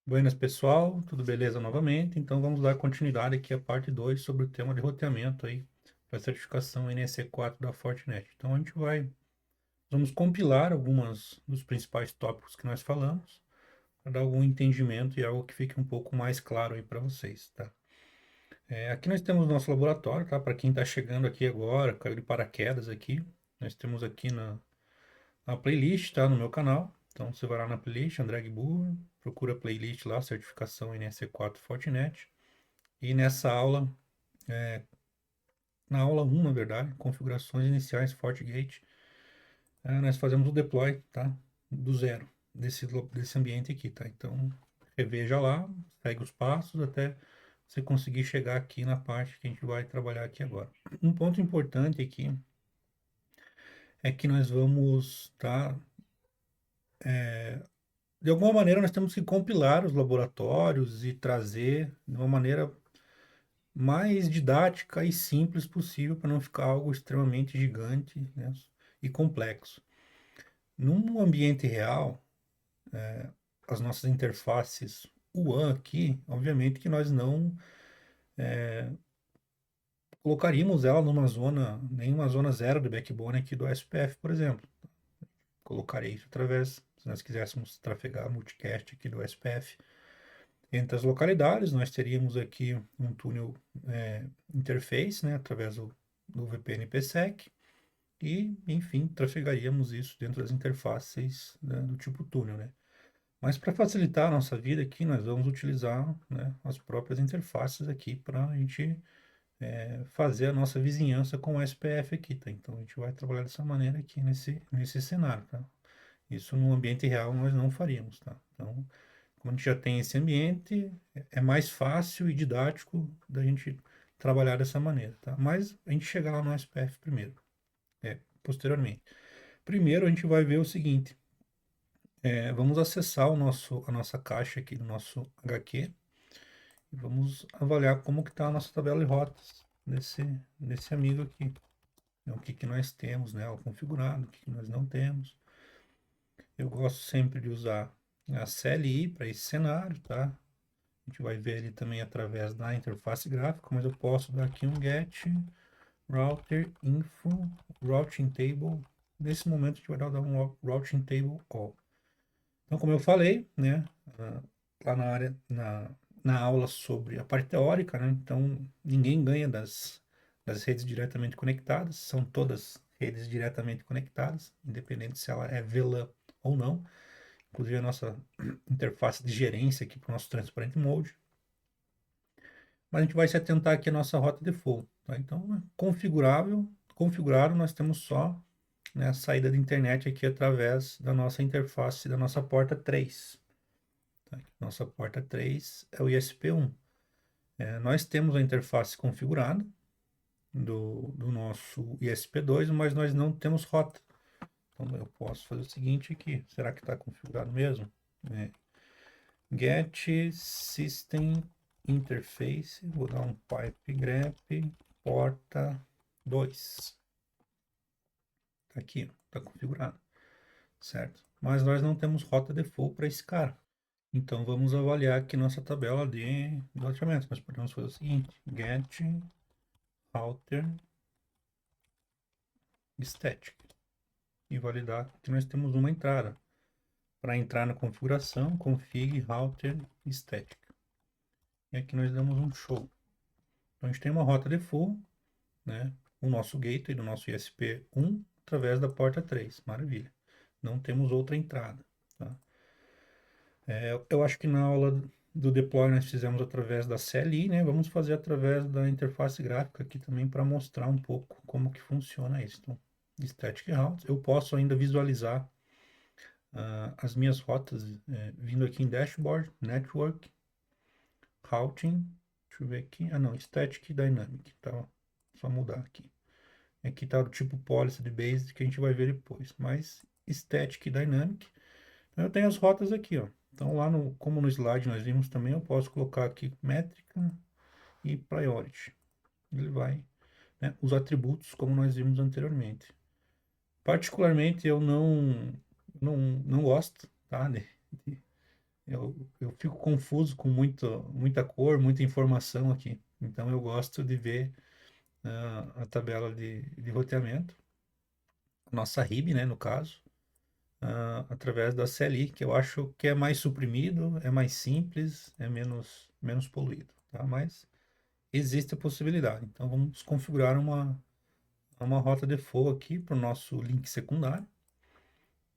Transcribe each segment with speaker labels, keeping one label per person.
Speaker 1: Buenas, pessoal, tudo beleza novamente? Então vamos dar continuidade aqui à parte 2 sobre o tema de roteamento aí para certificação NEC4 da Fortinet. Então vamos compilar algumas dos principais tópicos que nós falamos para dar algum entendimento e algo que fique um pouco mais claro aí para vocês, tá? Aqui nós temos o nosso laboratório, tá? Para quem está chegando aqui agora, caiu de paraquedas aqui, nós temos aqui na playlist, tá? No meu canal. Então você vai lá na playlist, André Gibur, procura a playlist lá, certificação NSE4 Fortinet. E nessa aula, na aula 1, na verdade, configurações iniciais FortiGate, nós fazemos o deploy, tá? Do zero, desse ambiente aqui, tá? Então, reveja lá, segue os passos até você conseguir chegar aqui na parte que a gente vai trabalhar aqui agora. Um ponto importante aqui é que nós vamos, tá? De alguma maneira, nós temos que compilar os laboratórios e trazer de uma maneira mais didática e simples possível para não ficar algo extremamente gigante, né, e complexo. Num ambiente real, as nossas interfaces WAN aqui, obviamente que nós não colocaríamos ela numa zona, nenhuma zona zero do backbone aqui do SPF, por exemplo. Colocaria isso através, se nós quiséssemos trafegar multicast aqui do SPF. Entre as localidades, nós teríamos aqui um túnel interface, né, através do VPN IPsec, e, enfim, trafegaríamos isso dentro das interfaces, né, do tipo túnel, né? Mas para facilitar a nossa vida aqui, nós vamos utilizar, né, as próprias interfaces aqui para a gente fazer a nossa vizinhança com o SPF aqui, tá? Então a gente vai trabalhar dessa maneira aqui nesse cenário, tá? Isso no ambiente real nós não faríamos, tá? Então, como a gente já tem esse ambiente, é mais fácil e didático da gente trabalhar dessa maneira, tá? Mas a gente chegar lá no SPF primeiro, posteriormente. Primeiro a gente vai ver o seguinte, vamos acessar a nossa caixa aqui do nosso HQ e vamos avaliar como que está a nossa tabela de rotas desse amigo aqui. Então, o que que nós temos nela configurado, o que que nós não temos. Eu gosto sempre de usar a CLI para esse cenário, tá? A gente vai ver ele também através da interface gráfica, mas eu posso dar aqui um get router info routing table. Nesse momento a gente vai dar um routing table all. Então, como eu falei, né, lá na aula sobre a parte teórica, né, então ninguém ganha das redes diretamente conectadas, são todas redes diretamente conectadas, independente se ela é VLAN ou não. Inclusive a nossa interface de gerência aqui para o nosso Transparent Mode. Mas a gente vai se atentar aqui à nossa rota default. Tá? Então, configurado, nós temos só, né, a saída da internet aqui através da nossa interface, da nossa porta 3. Tá? Nossa porta 3 é o ISP1. Nós temos a interface configurada do nosso ISP2, mas nós não temos rota. Então eu posso fazer o seguinte aqui. Será que está configurado mesmo? Get System Interface. Vou dar um pipe grep porta 2. Tá aqui, está configurado, certo? Mas nós não temos rota default para esse cara. Então vamos avaliar aqui nossa tabela de loteamento. Nós podemos fazer o seguinte: get router static e validar que nós temos uma entrada. Para entrar na configuração, config router static. E aqui nós damos um show. Então a gente tem uma rota default, né? O nosso gateway do nosso ISP1 através da porta 3. Maravilha. Não temos outra entrada. Tá? Eu acho que na aula do deploy nós fizemos através da CLI, né? Vamos fazer através da interface gráfica aqui também para mostrar um pouco como que funciona isso. Então, static routes, eu posso ainda visualizar as minhas rotas vindo aqui em dashboard, network, routing, deixa eu ver aqui, não, static dynamic, tá? Só mudar aqui. Aqui está o tipo policy de base que a gente vai ver depois, mas static dynamic. Então eu tenho as rotas aqui, ó. Então lá como no slide nós vimos também, eu posso colocar aqui métrica e priority. Ele vai, né, os atributos como nós vimos anteriormente. Particularmente eu não gosto, tá, de eu fico confuso com muita cor, muita informação aqui. Então eu gosto de ver a tabela de roteamento, nossa RIB, né, no caso, através da CLI, que eu acho que é mais suprimido, é mais simples, é menos poluído, tá? Mas existe a possibilidade. Então vamos configurar uma rota default aqui para o nosso link secundário,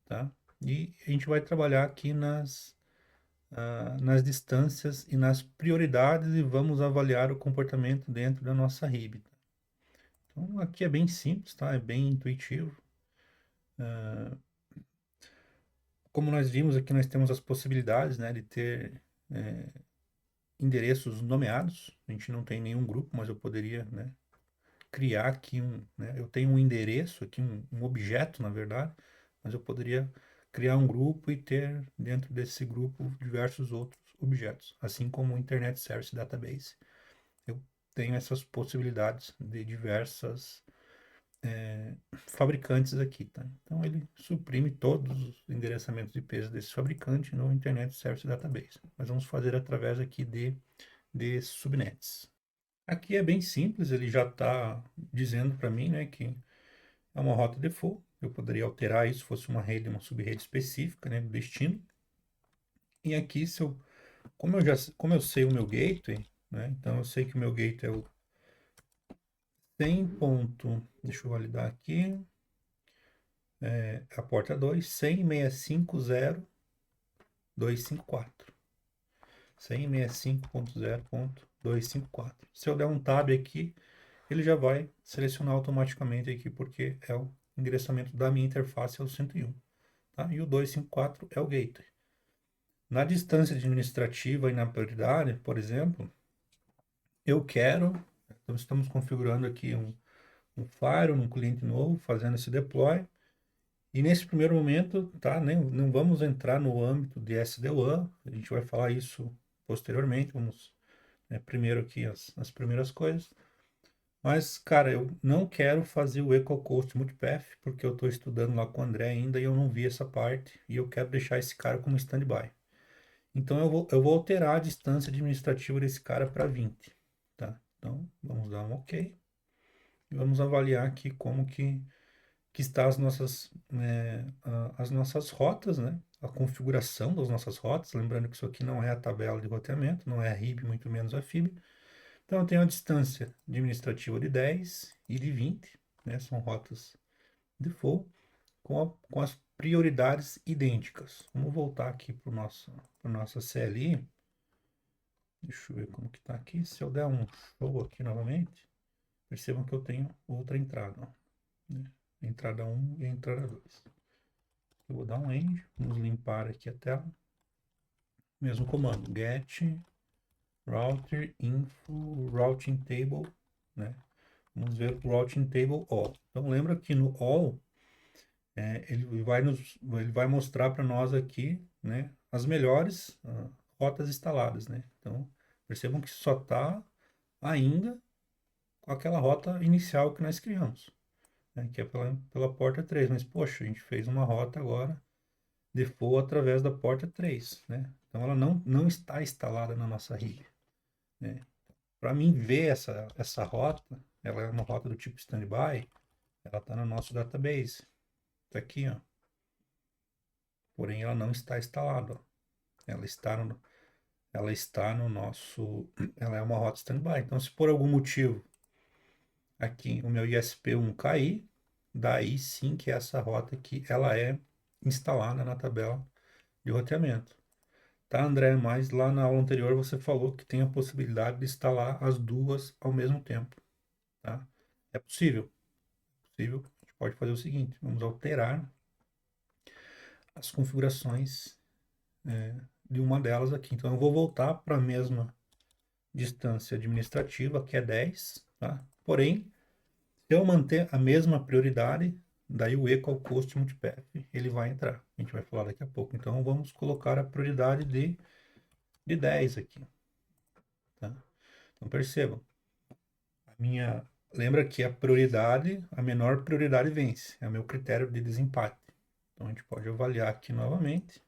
Speaker 1: tá? E a gente vai trabalhar aqui nas distâncias e nas prioridades e vamos avaliar o comportamento dentro da nossa RIB. Então aqui é bem simples, tá? É bem intuitivo. Como nós vimos aqui, nós temos as possibilidades, né, de ter endereços nomeados. A gente não tem nenhum grupo, mas eu poderia, né, criar aqui né, eu tenho um endereço aqui, um objeto, na verdade, mas eu poderia criar um grupo e ter dentro desse grupo diversos outros objetos, assim como o Internet Service Database. Eu tenho essas possibilidades de diversas fabricantes aqui, tá? Então ele suprime todos os endereçamentos de IPs desse fabricante no Internet Service Database. Nós vamos fazer através aqui de subnets. Aqui é bem simples, ele já está dizendo para mim, né, que é uma rota default. Eu poderia alterar isso se fosse uma rede, uma sub-rede específica, né, do destino. E aqui, como eu sei o meu gateway, né, então eu sei que o meu gateway é o 100. Deixa eu validar aqui. A porta 2, 100.650.254. 100.65.0.254. Se eu der um tab aqui, ele já vai selecionar automaticamente aqui, porque é o endereçamento da minha interface, é o 101. Tá? E o 254 é o gateway. Na distância administrativa e na prioridade, por exemplo, eu quero, então estamos configurando aqui um firewall, um cliente novo, fazendo esse deploy. E nesse primeiro momento, tá, não vamos entrar no âmbito de SD-WAN, a gente vai falar isso posteriormente, vamos, né, primeiro aqui as primeiras coisas. Mas, cara, eu não quero fazer o EcoCoast Multipath, porque eu estou estudando lá com o André ainda e eu não vi essa parte, e eu quero deixar esse cara como standby. Então eu vou alterar a distância administrativa desse cara para 20, tá? Então vamos dar um OK e vamos avaliar aqui como que está as nossas rotas, né? A configuração das nossas rotas, lembrando que isso aqui não é a tabela de roteamento, não é a RIB, muito menos a FIB. Então eu tenho a distância administrativa de 10 e de 20, né? São rotas default com as prioridades idênticas. Vamos voltar aqui para nossa CLI. Deixa eu ver como que está aqui. Se eu der um show aqui novamente, percebam que eu tenho outra entrada, ó, né? Entrada 1 e entrada 2. Eu vou dar um end, vamos limpar aqui a tela. Mesmo comando, get router info routing table, né? Vamos ver o routing table all. Então lembra que no all ele vai mostrar para nós aqui, né, as melhores rotas instaladas, né? Então percebam que só está ainda com aquela rota inicial que nós criamos, né, que é pela porta 3. Mas poxa, a gente fez uma rota agora default através da porta 3, né? Então ela não está instalada na nossa RIB, né? Para mim ver essa rota, ela é uma rota do tipo standby, ela está no nosso database. Está aqui, ó. Porém ela não está instalada, ó. Ela está no nosso, ela é uma rota standby. Então se por algum motivo aqui o meu ISP1 cair, daí sim que essa rota aqui ela é instalada na tabela de roteamento. Tá, André? Mas lá na aula anterior você falou que tem a possibilidade de instalar as duas ao mesmo tempo, tá? É possível? Possível. A gente pode fazer o seguinte: vamos alterar as configurações de uma delas aqui. Então eu vou voltar para a mesma distância administrativa, que é 10, tá? Porém, se eu manter a mesma prioridade, daí o equal cost multipath ele vai entrar. A gente vai falar daqui a pouco. Então vamos colocar a prioridade de 10 aqui, tá? Então percebam, lembra que a menor prioridade vence, é o meu critério de desempate. Então a gente pode avaliar aqui novamente.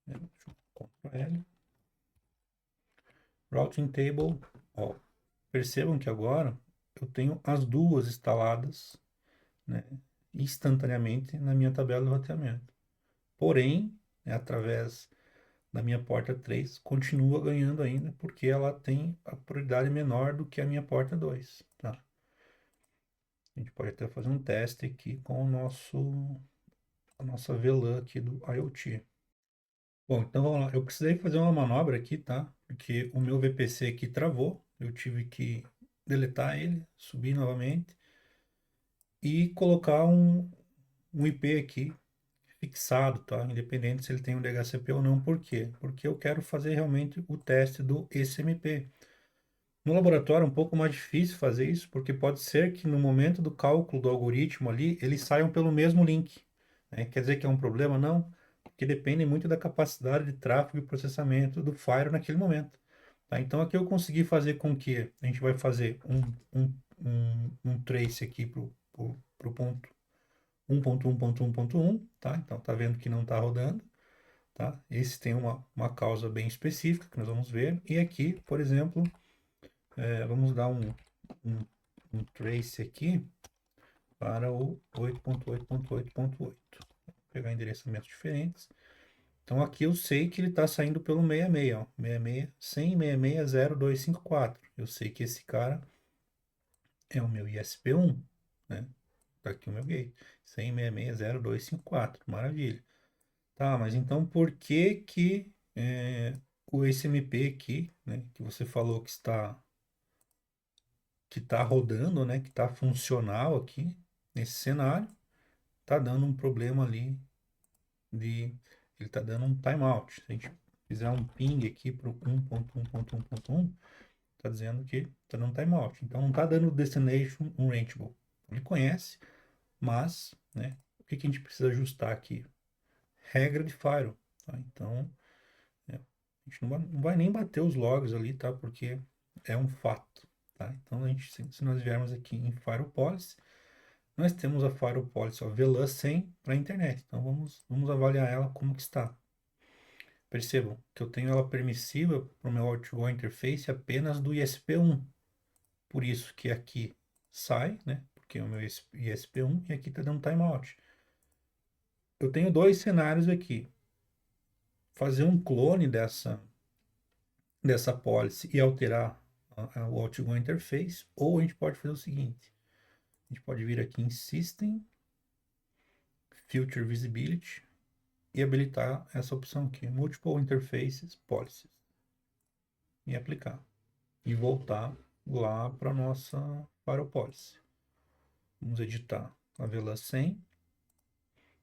Speaker 1: Deixa eu Ctrl L. Routing Table, ó, percebam que agora eu tenho as duas instaladas, né, instantaneamente na minha tabela de roteamento. Porém, né, através da minha porta 3, continua ganhando ainda, porque ela tem a prioridade menor do que a minha porta 2, tá? A gente pode até fazer um teste aqui com a nossa VLAN aqui do IoT. Bom, então vamos lá. Eu precisei fazer uma manobra aqui, tá? Porque o meu VPC aqui travou. Eu tive que deletar ele, subir novamente e colocar um IP aqui fixado, tá? Independente se ele tem um DHCP ou não. Por quê? Porque eu quero fazer realmente o teste do SMP. No laboratório é um pouco mais difícil fazer isso, porque pode ser que no momento do cálculo do algoritmo ali, eles saiam pelo mesmo link, né? Quer dizer que é um problema? Não, porque depende muito da capacidade de tráfego e processamento do Firewall naquele momento, tá? Então aqui eu consegui fazer com que a gente vai fazer um trace aqui para o ponto 1.1.1.1, tá? Então tá vendo que não está rodando, tá? Esse tem uma causa bem específica que nós vamos ver. E aqui, por exemplo, vamos dar um, um trace aqui para o 8.8.8.8. Vou pegar endereçamentos diferentes. Então aqui eu sei que ele está saindo pelo 66, ó, 66 100.66.0254. Eu sei que esse cara é o meu ISP1, né? Tá aqui o meu gate, 100.66.0254. Maravilha. Tá, mas então por que que o SMP aqui, né, que você falou que está rodando, né, que está funcional aqui nesse cenário, está dando um problema ali de ele está dando um timeout. Se a gente fizer um ping aqui para o 1.1.1.1, está dizendo que está dando timeout. Então não está dando destination unreachable. Ele conhece, mas, né, o que que a gente precisa ajustar aqui? Regra de firewall, tá? Então, a gente não vai nem bater os logs ali, tá? Porque é um fato, tá? Então, se nós viermos aqui em Firewall Policy, nós temos a Firewall Policy, ó, VLAN 100 para a internet. Então, vamos avaliar ela como que está. Percebam que eu tenho ela permissiva para o meu Outgoing Interface apenas do ISP1. Por isso que aqui sai, né? Porque é o meu ISP1 e aqui está dando timeout. Eu tenho dois cenários aqui. Fazer um clone dessa policy e alterar o Outgoing Interface, ou a gente pode fazer o seguinte, a gente pode vir aqui em System, Future Visibility, e habilitar essa opção aqui, Multiple Interfaces Policies, e aplicar, e voltar lá para a nossa Firewall Policy. Vamos editar a VLAN 100,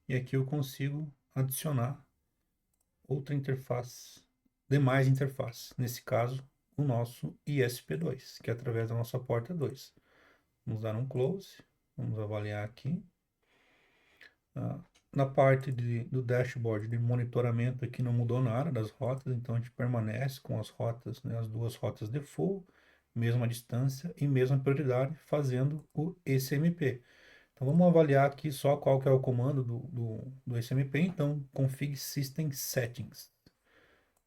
Speaker 1: e aqui eu consigo adicionar outra interface, demais interfaces, nesse caso, o nosso ISP2, que é através da nossa porta 2. Vamos dar um close, vamos avaliar aqui. Na parte do dashboard de monitoramento aqui não mudou nada das rotas, então a gente permanece com as rotas, né, as duas rotas default, mesma distância e mesma prioridade, fazendo o SMP. Então vamos avaliar aqui só qual que é o comando do SMP, então config system settings.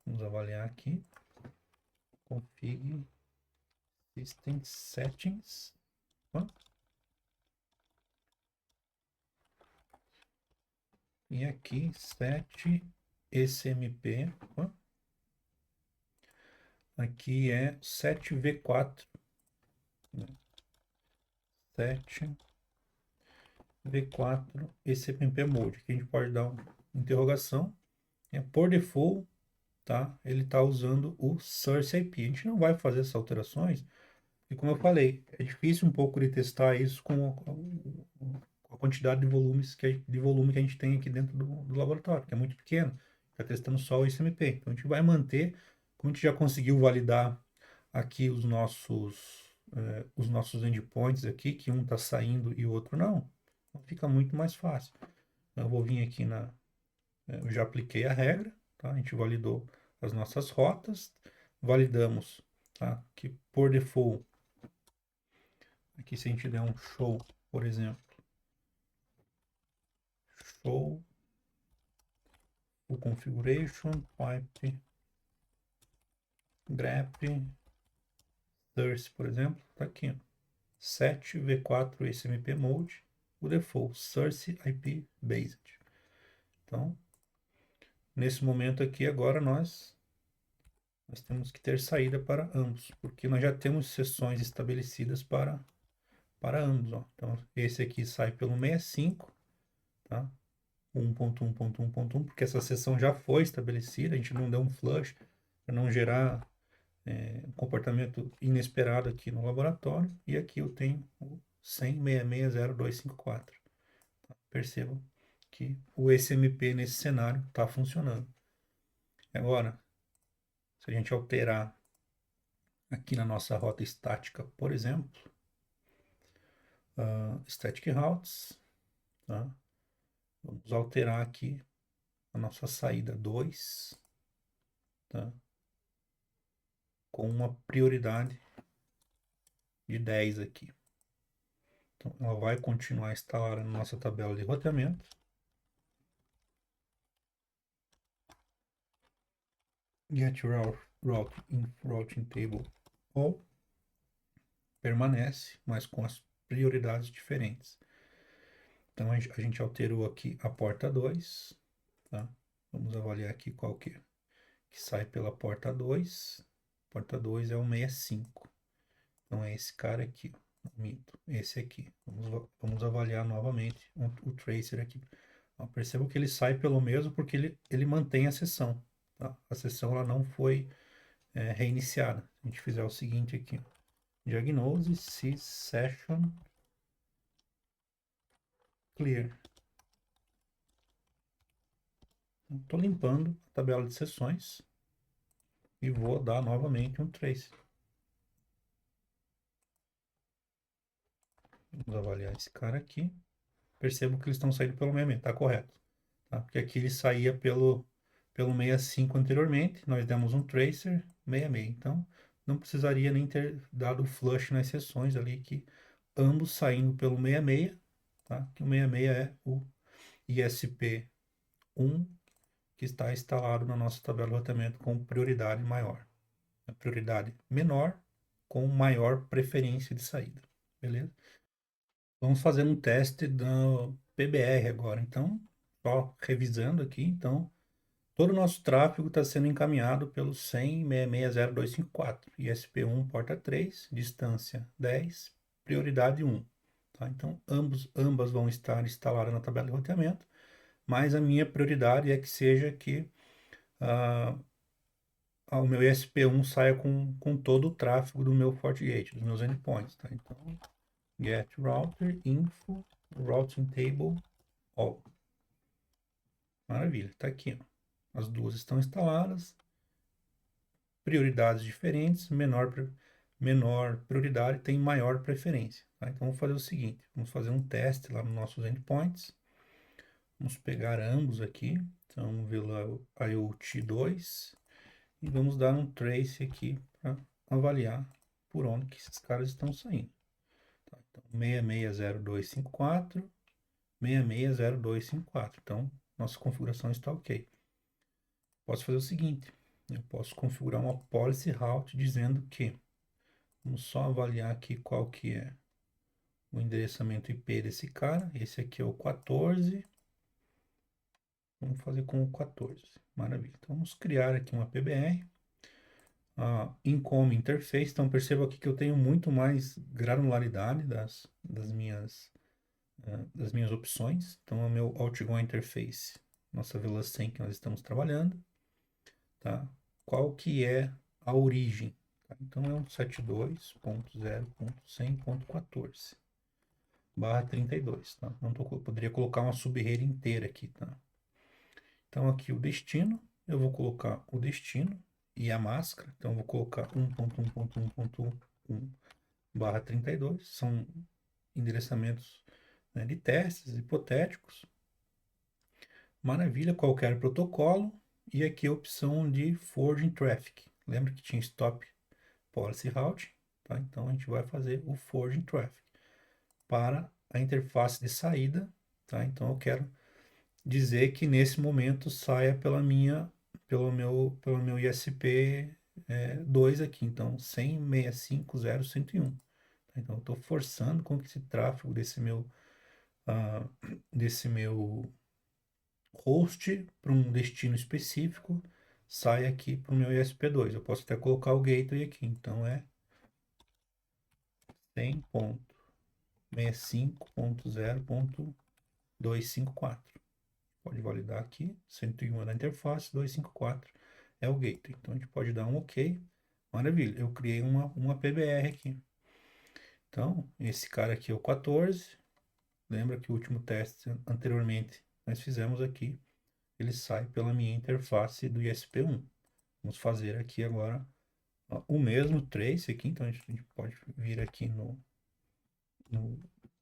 Speaker 1: Vamos avaliar aqui, config system settings. E aqui, set SMP. Aqui é 7v4. 7v4 SMP mode. Aqui a gente pode dar uma interrogação. Por default, tá? Ele está usando o source IP. A gente não vai fazer essas alterações, e como eu falei, é difícil um pouco de testar isso com a quantidade de volume que a gente tem aqui dentro do laboratório, que é muito pequeno. Está testando só o SMP. Então a gente vai manter, como a gente já conseguiu validar aqui os nossos endpoints aqui, que um está saindo e o outro não, então fica muito mais fácil. Então, eu vou vir aqui eu já apliquei a regra, tá? A gente validou as nossas rotas, validamos, tá? Que por default, aqui se a gente der um show, por exemplo, show o configuration, pipe, grep, source, por exemplo, tá aqui, ó. Set v4 smp mode, o default source IP based. Então, nesse momento aqui, agora nós temos que ter saída para ambos, porque nós já temos sessões estabelecidas para ambos, ó. Então, esse aqui sai pelo 65, tá? 1.1.1.1, porque essa sessão já foi estabelecida, a gente não deu um flush para não gerar um comportamento inesperado aqui no laboratório. E aqui eu tenho o 100.66.0.254. Tá? Percebam que o SMP nesse cenário está funcionando. Agora, se a gente alterar aqui na nossa rota estática, por exemplo, static routes, tá? Vamos alterar aqui a nossa saída 2, tá? Com uma prioridade de 10 aqui. Então, ela vai continuar instalada na nossa tabela de roteamento. Get route in routing table all permanece, mas com as prioridades diferentes. Então, a gente alterou aqui a porta 2, tá? Vamos avaliar aqui qual que sai pela porta 2. Porta 2 é o 65. Então, é esse cara aqui, ó. Mito, esse aqui. Vamos avaliar novamente o tracer aqui. Ó, perceba que ele sai pelo mesmo porque ele mantém a sessão. Tá? A sessão ela não foi reiniciada. Se a gente fizer o seguinte aqui, ó. Diagnose sys session clear. Estou limpando a tabela de sessões e vou dar novamente um trace. Vamos avaliar esse cara aqui. Percebo que eles estão saindo pelo 66, está correto. Tá? Porque aqui ele saía pelo 65 anteriormente, nós demos um tracer 66. Então, não precisaria nem ter dado flush nas sessões ali, que ambos saindo pelo 66, tá? Que o 66 é o ISP1, que está instalado na nossa tabela de roteamento com prioridade maior. A prioridade menor com maior preferência de saída. Beleza? Vamos fazer um teste da PBR agora. Então, só revisando aqui, então, todo o nosso tráfego está sendo encaminhado pelo 100.66.0.254, ISP1 porta 3, distância 10, prioridade 1. Tá? Então, ambas vão estar instaladas na tabela de roteamento, mas a minha prioridade é que seja que o meu ISP1 saia com todo o tráfego do meu FortiGate, dos meus endpoints. Tá? Então, get router info routing table all. Maravilha, está aqui. Ó. As duas estão instaladas. Prioridades diferentes, menor prioridade tem maior preferência. Tá? Então, vamos fazer o seguinte: vamos fazer um teste lá nos nossos endpoints. Vamos pegar ambos aqui. Então, vamos ver lá o IoT 2 e vamos dar um trace aqui para avaliar por onde que esses caras estão saindo. Tá? Então, 660254, 660254. Então, nossa configuração está ok. Posso fazer o seguinte: eu posso configurar uma policy route dizendo que, vamos só avaliar aqui qual que é o endereçamento IP desse cara. Esse aqui é o 14. Vamos fazer com o 14. Maravilha. Então, vamos criar aqui uma PBR. Income interface. Então, perceba aqui que eu tenho muito mais granularidade das minhas opções. Então, é o meu Outgoing Interface, nossa VLAN que nós estamos trabalhando. Tá? Qual que é a origem? Tá? Então, é um 72.0.100.14 barra 32. Tá? Então, poderia colocar uma sub-rede inteira aqui. Tá? Então, aqui o destino, eu vou colocar o destino e a máscara. Então, eu vou colocar 1.1.1.1 barra 32. São endereçamentos, né, de testes hipotéticos. Maravilha, qualquer protocolo. E aqui a opção de forwarding traffic. Lembra que tinha stop policy route? Tá? Então, a gente vai fazer o forwarding traffic para a interface de saída. Tá? Então, eu quero dizer que nesse momento saia pelo meu ISP 2 aqui, então 100.65.0.101. Então, eu estou forçando com que esse tráfego ah, desse meu host para um destino específico saia aqui para o meu ISP2. Eu posso até colocar o gateway aqui, então é 100.65.0.254. Pode validar aqui, 101 é da interface, 254 é o gateway. Então a gente pode dar um OK. Maravilha, eu criei uma PBR aqui. Então, esse cara aqui é o 14. Lembra que o último teste anteriormente nós fizemos aqui, ele sai pela minha interface do ISP1. Vamos fazer aqui agora o mesmo trace aqui, então a gente pode vir aqui no,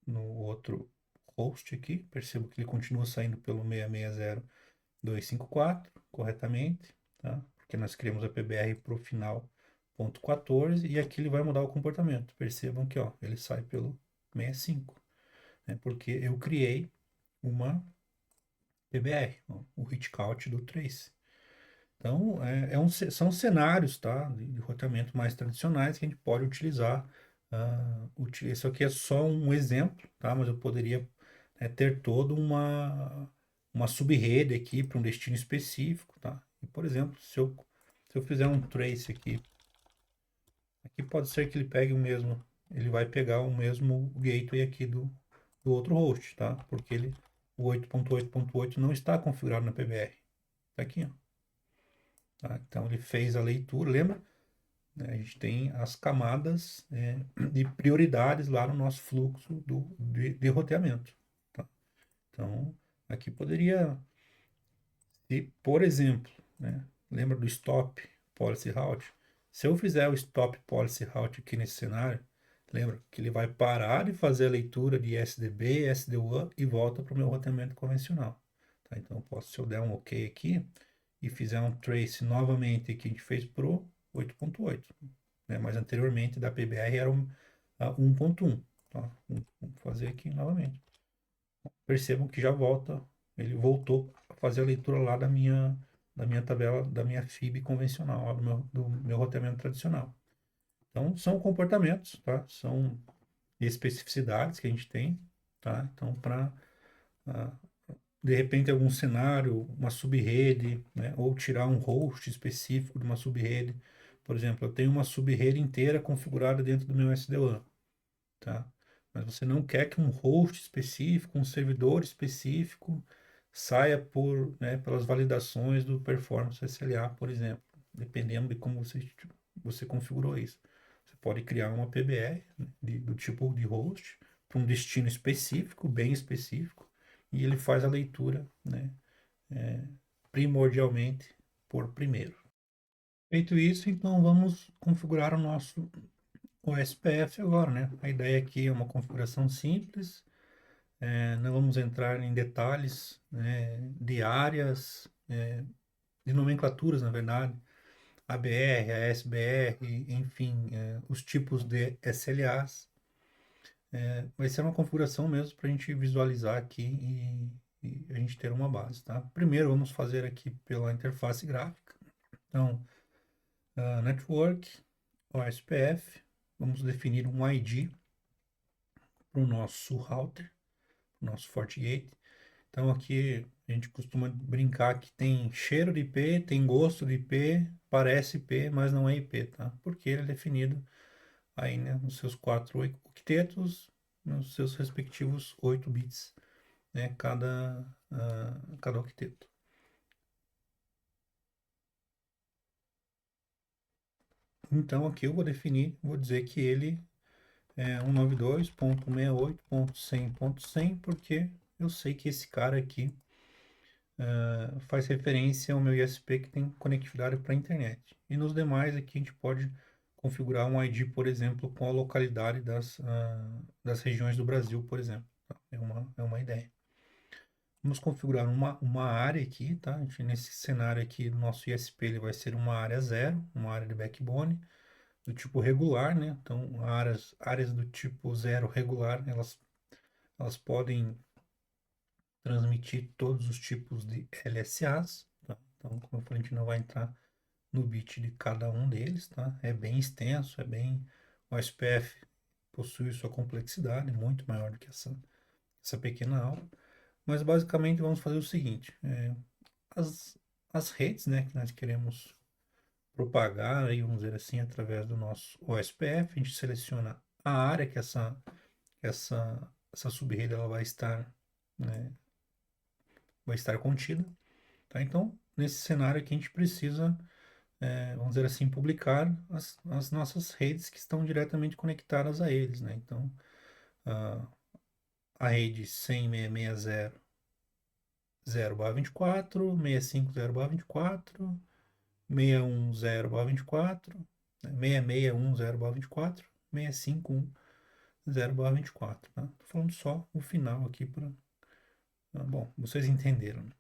Speaker 1: no outro host aqui, percebo que ele continua saindo pelo 660.254 corretamente, tá? Porque nós criamos a PBR para o final ponto 14 e aqui ele vai mudar o comportamento. Percebam que ó, ele sai pelo 65, né? Porque eu criei uma PBR, ó, o hit count do trace. Então, são cenários, tá, de roteamento mais tradicionais que a gente pode utilizar. Isso aqui é só um exemplo, tá, mas eu poderia ter toda uma sub-rede aqui para um destino específico, tá? E, por exemplo, se eu fizer um trace aqui pode ser que ele pegue o mesmo, ele vai pegar o mesmo gateway aqui do outro host, tá? Porque o 8.8.8 não está configurado na PBR. Tá aqui, ó. Tá? Então ele fez a leitura, lembra? A gente tem as camadas de prioridades lá no nosso fluxo de roteamento. Tá? Então, aqui poderia, por exemplo, né, lembra do stop policy route? Se eu fizer o stop policy route aqui nesse cenário, lembra que ele vai parar de fazer a leitura de SDB, SD-WAN e volta para o meu roteamento convencional. Tá? Então, se eu der um OK aqui, e fizer um trace novamente que a gente fez pro 8.8, né? Mas anteriormente da PBR era a 1.1, tá? Vamos fazer aqui novamente. Percebam que já volta, ele voltou a fazer a leitura lá da minha tabela, da minha FIB convencional, do meu roteamento tradicional. Então, são comportamentos, tá? São especificidades que a gente tem, tá? Então, para de repente algum cenário, uma sub-rede, né? Ou tirar um host específico de uma sub-rede. Por exemplo, eu tenho uma sub-rede inteira configurada dentro do meu SD-WAN, tá? Mas você não quer que um host específico, um servidor específico, saia pelas validações do Performance SLA, por exemplo, dependendo de como você configurou isso. Você pode criar uma PBR, né, do tipo de host para um destino específico, bem específico, e ele faz a leitura, né, primordialmente por primeiro. Feito isso, então vamos configurar o nosso OSPF agora, né? A ideia aqui é uma configuração simples, não vamos entrar em detalhes, né, de áreas, de nomenclaturas, na verdade, ABR, ASBR, enfim, os tipos de SLAs. Vai ser uma configuração mesmo para a gente visualizar aqui e a gente ter uma base, tá? Primeiro vamos fazer aqui pela interface gráfica. Então, Network, OSPF, vamos definir um ID para o nosso router, nosso FortiGate. Então aqui a gente costuma brincar que tem cheiro de IP, tem gosto de IP, parece IP, mas não é IP, tá? Porque ele é definido aí, né, nos seus 4 octetos, nos seus respectivos 8 bits, né, cada octeto. Então aqui eu vou dizer que ele é 192.68.100.100, porque eu sei que esse cara aqui faz referência ao meu ISP que tem conectividade para a internet. E nos demais aqui a gente pode configurar um ID, por exemplo, com a localidade das regiões do Brasil, por exemplo. Tá? É uma ideia. Vamos configurar uma área aqui, tá? Nesse cenário aqui, o nosso ISP ele vai ser uma área 0, uma área de backbone, do tipo regular, né? Então, áreas do tipo 0 regular, elas podem transmitir todos os tipos de LSAs, tá? Então, como eu falei, a gente não vai entrar no bit de cada um deles, tá? É bem extenso, o SPF possui sua complexidade, muito maior do que essa pequena aula, mas basicamente vamos fazer o seguinte, as, as redes, né, que nós queremos propagar, aí, vamos dizer assim, através do nosso OSPF, a gente seleciona a área que essa subrede ela né, vai estar contida, tá? Então, nesse cenário aqui, a gente precisa, vamos dizer assim, publicar as nossas redes que estão diretamente conectadas a eles, né? Então, a, a rede 100.660/24, 650/24, 610/24, né? 6610/24, 651/24, tá? Tô falando só o final aqui para... Bom, vocês entenderam, né?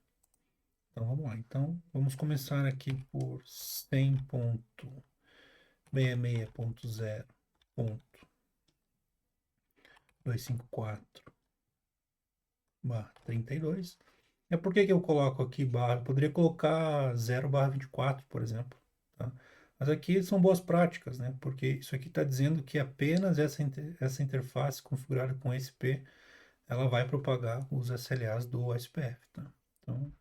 Speaker 1: Então vamos lá. Então vamos começar aqui por 100.66.0.254/32. Por que eu coloco aqui barra? Eu poderia colocar 0/24, por exemplo, tá? Mas aqui são boas práticas, né? Porque isso aqui está dizendo que apenas essa interface configurada com SP ela vai propagar os SLAs do SPF, tá? Então,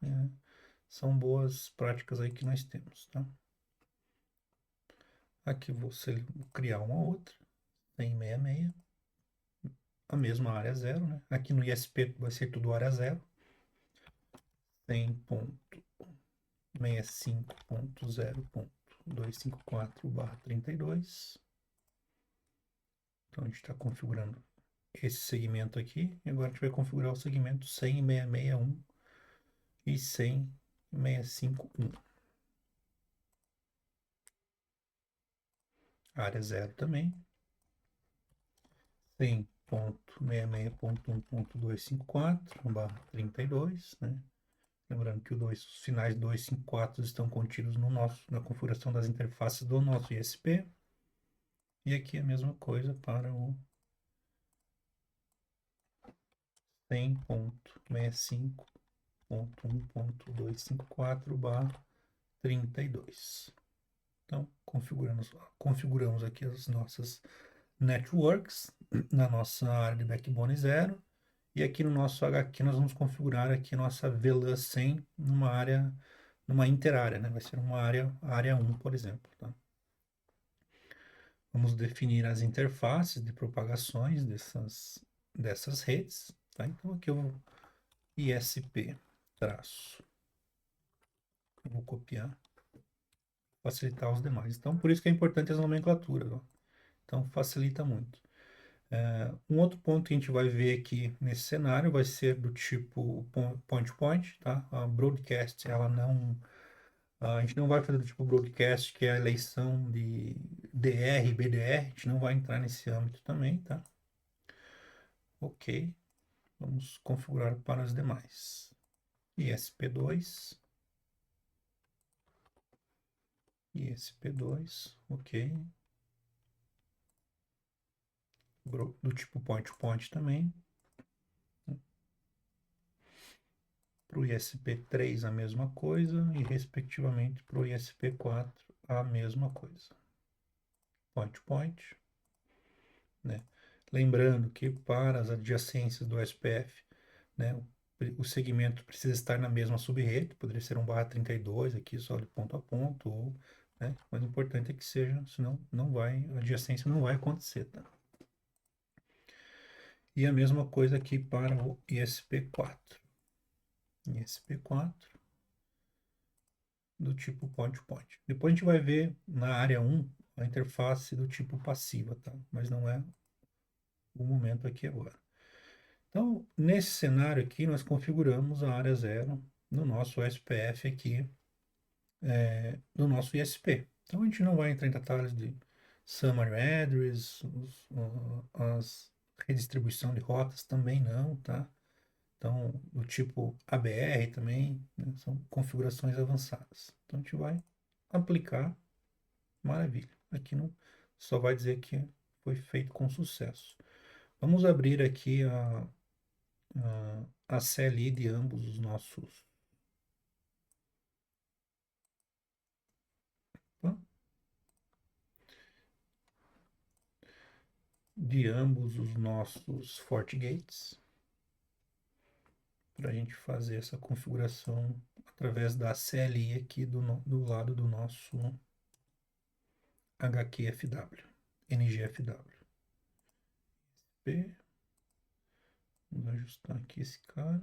Speaker 1: são boas práticas aí que nós temos, tá? Aqui vou criar uma outra, 100.66, a mesma área 0, né? Aqui no ISP vai ser tudo área 0, 100.65.0.254/32. Então a gente está configurando esse segmento aqui, e agora a gente vai configurar o segmento 100.661 e 100.651. Área 0 também. 100.66.1.254/32, né? Lembrando que os finais 254 estão contidos na configuração das interfaces do nosso ISP. E aqui a mesma coisa para o 100.65.1.254/32. Então, configuramos aqui as nossas networks na nossa área de backbone 0. E aqui no nosso HQ nós vamos configurar aqui a nossa VLAN 100 numa interárea, né? Vai ser uma área 1, por exemplo, tá? Vamos definir as interfaces de propagações dessas redes, tá? Então aqui eu vou ISP traço. Eu vou copiar, facilitar os demais. Então por isso que é importante as nomenclaturas, ó. Então facilita muito. Um outro ponto que a gente vai ver aqui nesse cenário vai ser do tipo point-point, tá? A broadcast, a gente não vai fazer do tipo broadcast, que é a eleição de DR, BDR, a gente não vai entrar nesse âmbito também, tá? Ok, vamos configurar para as demais. ISP2, ok. Do tipo point-point também. Para o ISP3 a mesma coisa e respectivamente para o ISP4 a mesma coisa. Point, né? Lembrando que para as adjacências do SPF, né, o segmento precisa estar na mesma subrede, poderia ser 1/32 aqui só de ponto a ponto, né, mas o importante é que seja, senão a adjacência não vai acontecer, tá? E a mesma coisa aqui para o ISP4. ISP4 do tipo point. Depois a gente vai ver na área 1 a interface do tipo passiva, tá? Mas não é o momento aqui agora. Então, nesse cenário aqui, nós configuramos a área 0 no nosso SPF aqui, no nosso ISP. Então, a gente não vai entrar em detalhes de summary address, as redistribuição de rotas também não, tá? Então, do tipo ABR também, né? São configurações avançadas. Então, a gente vai aplicar, maravilha. Aqui não, só vai dizer que foi feito com sucesso. Vamos abrir aqui a CLI de ambos os nossos FortiGates para a gente fazer essa configuração através da CLI aqui do lado do nosso HQFW, NGFW. Vamos ajustar aqui esse cara.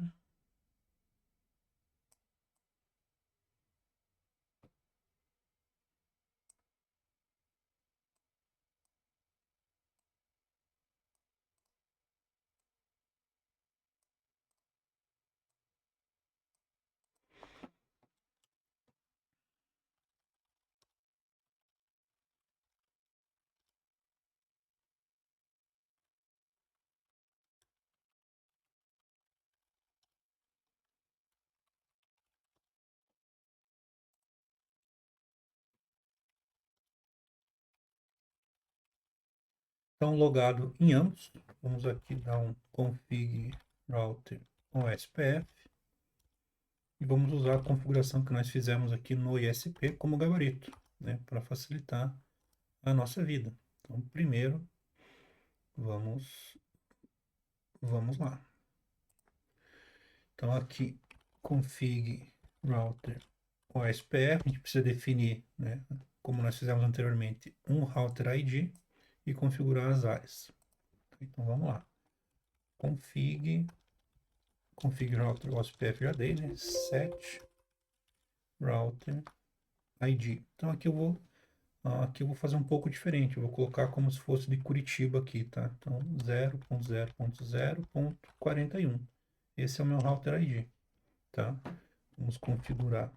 Speaker 1: Então, logado em ambos, vamos aqui dar um config router OSPF e vamos usar a configuração que nós fizemos aqui no ISP como gabarito, né, para facilitar a nossa vida. Então, primeiro, vamos lá. Então, aqui, config router OSPF, a gente precisa definir, né, como nós fizemos anteriormente, um router ID e configurar as áreas. Então, vamos lá. Config router OSPF já dei, né? Set router ID. Então, aqui eu vou fazer um pouco diferente. Eu vou colocar como se fosse de Curitiba aqui, tá? Então, 0.0.0.41. Esse é o meu router ID, tá? Vamos configurar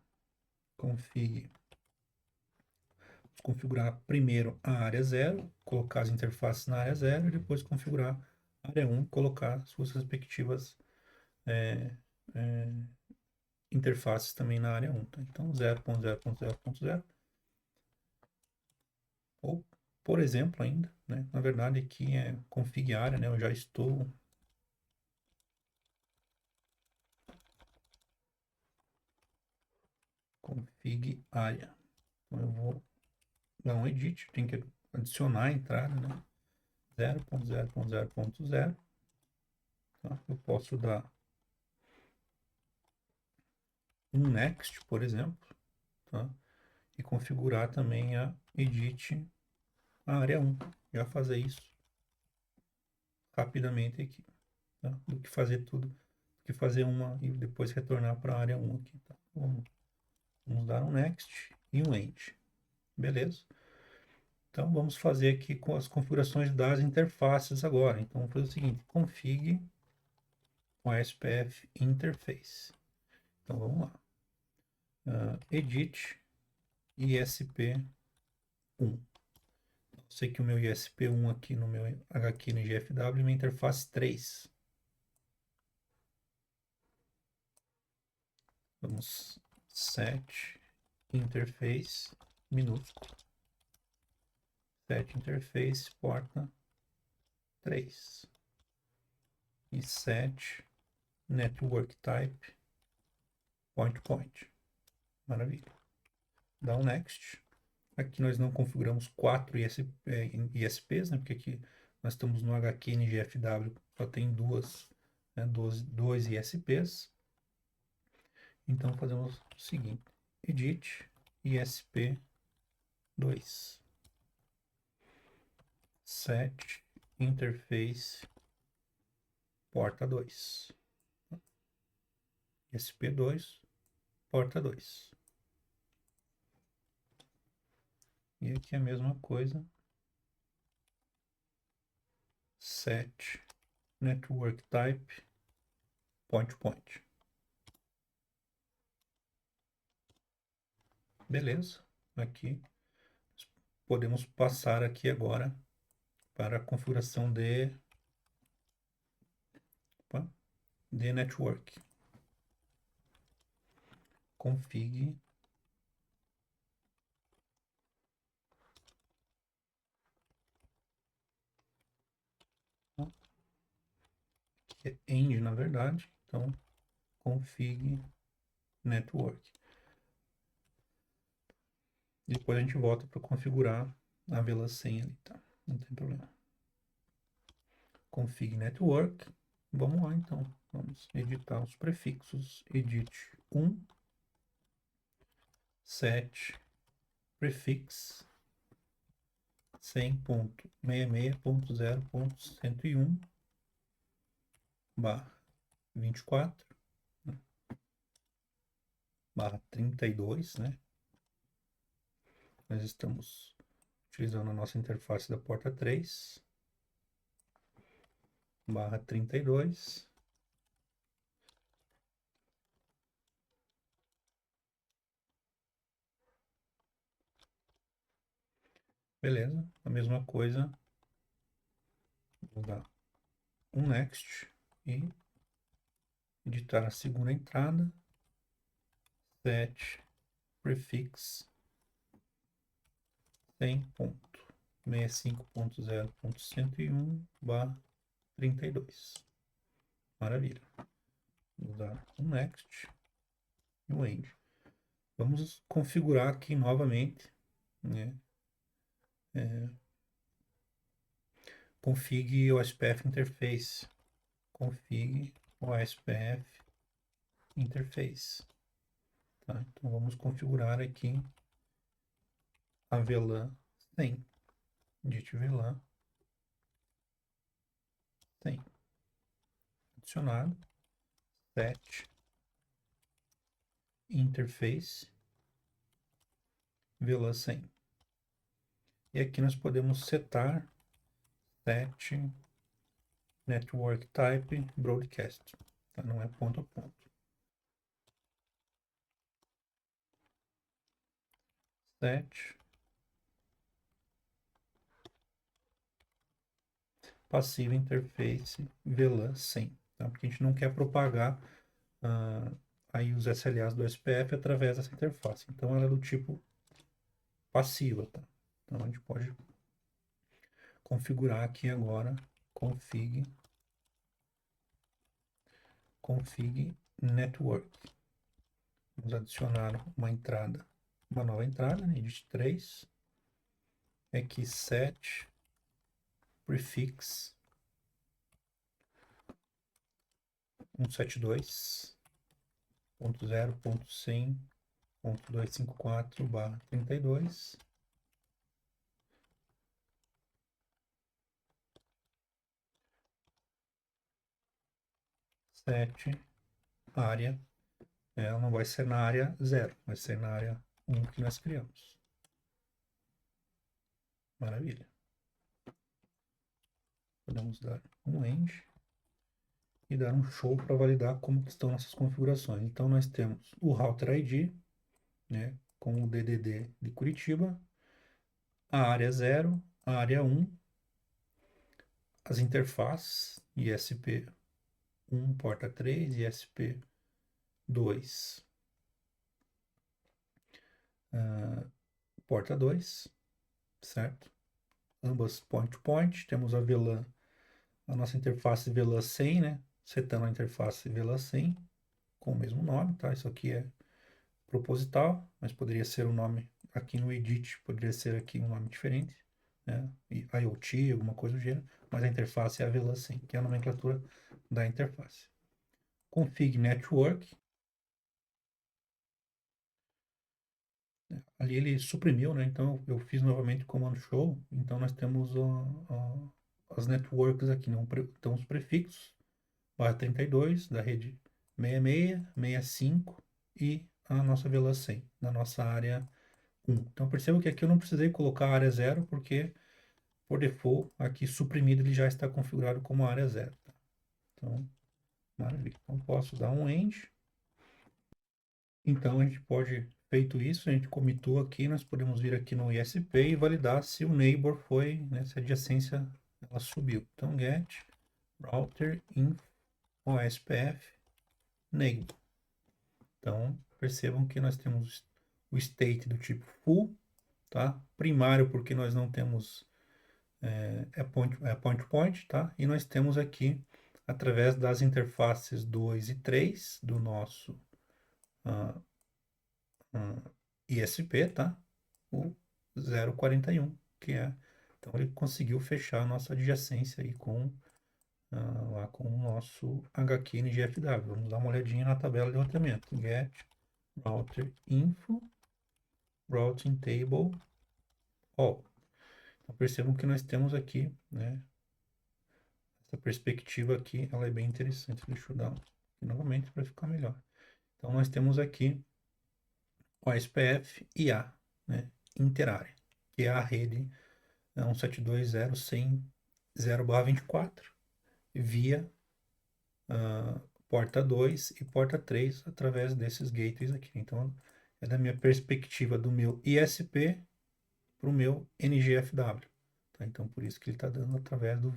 Speaker 1: primeiro a área 0, colocar as interfaces na área 0 e depois configurar a área 1, colocar suas respectivas é, é, interfaces também na área 1. Tá? Então, 0.0.0.0. Ou, por exemplo, ainda, né? Na verdade, aqui é config área, né? Eu já estou config área. Então, eu vou dar um edit, tem que adicionar a entrada, né? 0.0.0.0. Tá? Eu posso dar um next, por exemplo, tá? E configurar também a edit a área 1. Já fazer isso rapidamente aqui, tá? Do que fazer tudo, do que fazer uma e depois retornar para a área 1 aqui, tá? Vamos dar um next e um end. Beleza? Então vamos fazer aqui com as configurações das interfaces agora. Então vamos fazer o seguinte: config OSPF interface. Então vamos lá. Edit ISP1. Eu sei que o meu ISP1 aqui no meu HQ no GFW é minha interface 3. Vamos set interface minúsculo. Set interface porta 3. E set network type point. Maravilha. Dá um next. Aqui nós não configuramos 4 ISPs, né? Porque aqui nós estamos no HQ NGFW, só tem dois ISPs. Então fazemos o seguinte: edit ISP2. Set interface porta 2. ISP2, porta 2. E aqui a mesma coisa. Set network type point. Beleza. Aqui podemos passar aqui agora para a configuração de network. Config que é end, na verdade. Então, config network. Depois a gente volta para configurar a VLAN 100 ali, tá? Não tem problema. Config network. Vamos lá, então. Vamos editar os prefixos. Edit 1, set, prefix 100.66.0.101 barra 24 barra 32, né? Nós estamos utilizando a nossa interface da porta 3 barra 32. Beleza, a mesma coisa. Vou dar um next e editar a segunda entrada. Set prefix 100.65.0.101 barra 32. Maravilha. Vou dar um next e um end. Vamos configurar aqui novamente, né? Config OSPF interface. Config OSPF interface. Tá? Então vamos configurar aqui a VLAN 100. Edit VLAN 100. Adicionado. Set interface VLAN 100. E aqui nós podemos setar set network type broadcast. Tá? Não é ponto a ponto. Set passiva interface VLAN 100. Tá? Porque a gente não quer propagar aí os SLAs do SPF através dessa interface. Então ela é do tipo passiva. Tá? Então a gente pode configurar aqui agora config network. Vamos adicionar uma entrada, uma nova entrada, né? Edit 3. Aqui set prefix 172.0.100.254/32. Set área, ela não vai ser na área 0, vai ser na área 1 que nós criamos. Maravilha. Podemos dar um end e dar um show para validar como estão nossas configurações. Então nós temos o router ID, né, com o DDD de Curitiba, a área 0, a área 1, as interfaces ISP1 porta 3 e ISP2 porta 2, certo? Ambas point-to-point, temos a VLAN, a nossa interface VLAN 100, né? Setando a interface VLAN 100 com o mesmo nome, tá? Isso aqui é proposital, mas poderia ser um nome aqui no Edit, poderia ser aqui um nome diferente, né? IoT, alguma coisa do gênero, mas a interface é a VLAN 100, que é a nomenclatura da interface. Config Network. Ali ele suprimiu, né? Então eu fiz novamente o comando show. Então nós temos as networks aqui, né? Então os prefixos, barra 32 da rede 66, 65 e a nossa VLAN 100, na nossa área 1. Então perceba que aqui eu não precisei colocar a área 0, porque por default, aqui suprimido, ele já está configurado como área 0. Tá? Então, maravilha. Então posso dar um end. Então a gente pode, feito isso, a gente comitou aqui, nós podemos vir aqui no ISP e validar se o neighbor foi, né, se a adjacência ela subiu. Então get router info OSPF neighbor. Então percebam que nós temos o state do tipo full, tá? Primário porque nós não temos point to point, tá? E nós temos aqui através das interfaces 2 e 3 do nosso uh, ISP, tá? O 041, que é. Então ele conseguiu fechar a nossa adjacência aí lá com o nosso HQ NGFW. Vamos dar uma olhadinha na tabela de roteamento. Get router info routing table all. Então percebam que nós temos aqui, né? Essa perspectiva aqui, ela é bem interessante. Deixa eu dar aqui novamente para ficar melhor. Então nós temos aqui o SPF e a, né, interárea, que é a rede 172.100.0/24 via porta 2 e porta 3 através desses gateways aqui. Então, é da minha perspectiva do meu ISP para o meu NGFW. Tá? Então, por isso que ele está dando através do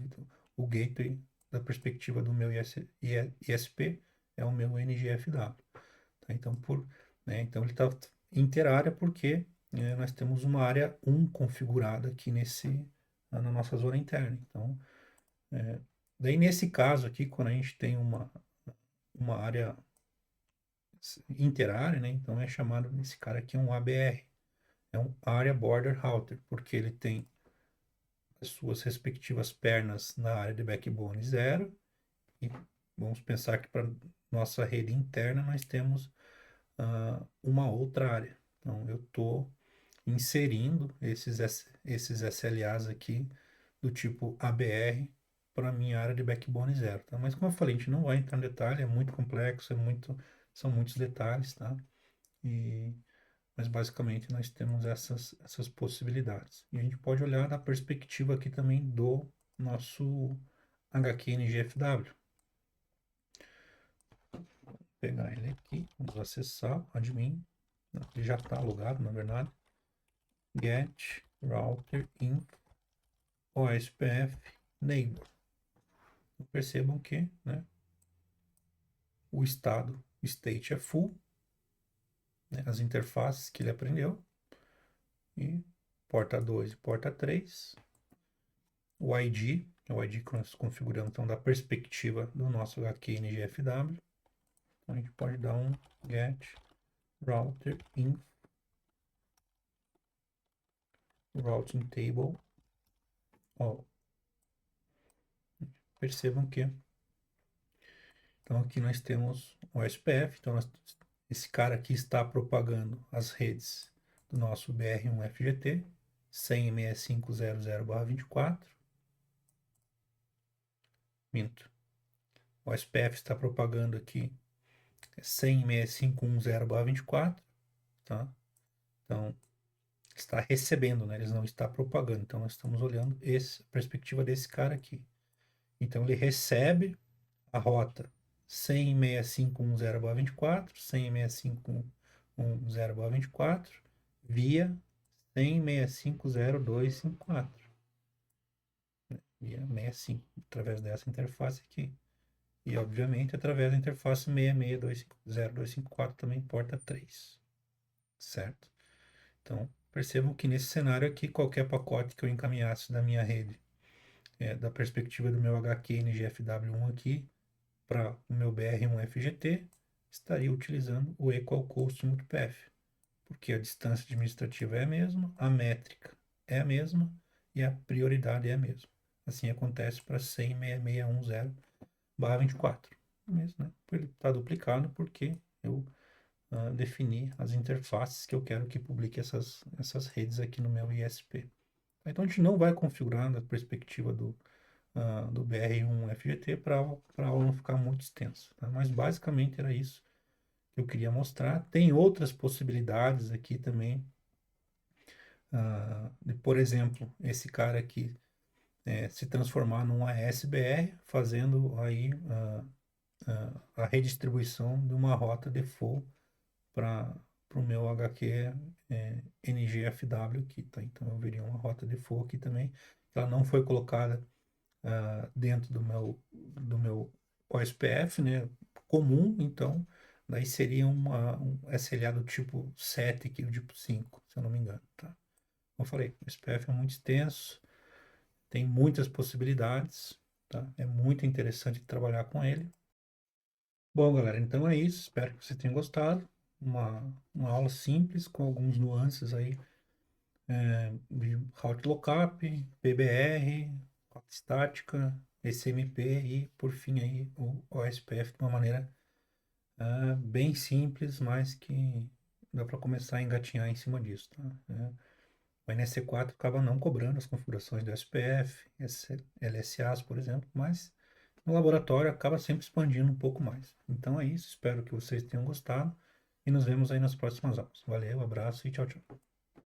Speaker 1: o gateway da perspectiva do meu ISP é o meu NGFW. Tá? Então, então, ele está interárea porque nós temos uma área 1 configurada aqui na nossa zona interna. Então, daí nesse caso aqui, quando a gente tem uma área interárea, né? Então é chamado nesse cara aqui um ABR, é um Area Border Router, porque ele tem as suas respectivas pernas na área de backbone 0 e vamos pensar que para nossa rede interna nós temos uma outra área. Então eu estou inserindo esses SLAs aqui do tipo ABR para a minha área de backbone 0, tá? Mas como eu falei, a gente não vai entrar em detalhe, é muito complexo, são muitos detalhes, tá? Mas basicamente nós temos essas possibilidades. E a gente pode olhar da perspectiva aqui também do nosso HQ NGFW. Vou pegar ele aqui, vamos acessar admin, ele já está logado na verdade. Get router info OSPF neighbor. Percebam que, né, o estado state é full, né, as interfaces que ele aprendeu, e porta 2 e porta 3, o ID, é o ID que nós configuramos então da perspectiva do nosso HQ NGFW. Então a gente pode dar um get router info routing table all. Percebam que então aqui nós temos o SPF, então esse cara aqui está propagando as redes do nosso BR1FGT 100.6500/24. Minto. O SPF está propagando aqui 100.6510/24, tá? Então está recebendo, né? Eles não está propagando. Então nós estamos olhando a perspectiva desse cara aqui. Então ele recebe a rota 100.6510/24, 100.6510/24 via 100.650254. Via 65, através dessa interface aqui. E, obviamente, através da interface 66.250.254 também porta 3. Certo? Então, percebam que nesse cenário aqui, qualquer pacote que eu encaminhasse da minha rede, da perspectiva do meu HQ NGFW1 aqui, para o meu BR1FGT, estaria utilizando o Equal Cost Multipath, porque a distância administrativa é a mesma, a métrica é a mesma e a prioridade é a mesma. Assim acontece para 100.6610/24. Mesmo, né? Ele está duplicado porque eu defini as interfaces que eu quero que publique essas redes aqui no meu ISP. Então a gente não vai configurar na perspectiva do BR1FGT para a aula não ficar muito extensa. Tá? Mas basicamente era isso que eu queria mostrar. Tem outras possibilidades aqui também. Por exemplo, esse cara aqui se transformar num ASBR, fazendo aí a redistribuição de uma rota default para o meu HQ NGFW aqui, tá? Então eu veria uma rota default aqui também. Ela não foi colocada dentro do meu OSPF, né, comum, então daí seria um SLA do tipo 7 aqui, do tipo 5, se eu não me engano, tá? Como eu falei, o SPF é muito extenso, tem muitas possibilidades, tá? É muito interessante trabalhar com ele. Bom, galera, então é isso. Espero que vocês tenham gostado. Uma aula simples com alguns nuances aí de route lookup, PBR, rota estática, SMP e, por fim, aí o OSPF de uma maneira bem simples, mas que dá para começar a engatinhar em cima disso, tá? O NSC4 acaba não cobrando as configurações do SPF, LSAs, por exemplo, mas no laboratório acaba sempre expandindo um pouco mais. Então é isso, espero que vocês tenham gostado e nos vemos aí nas próximas aulas. Valeu, abraço e tchau, tchau.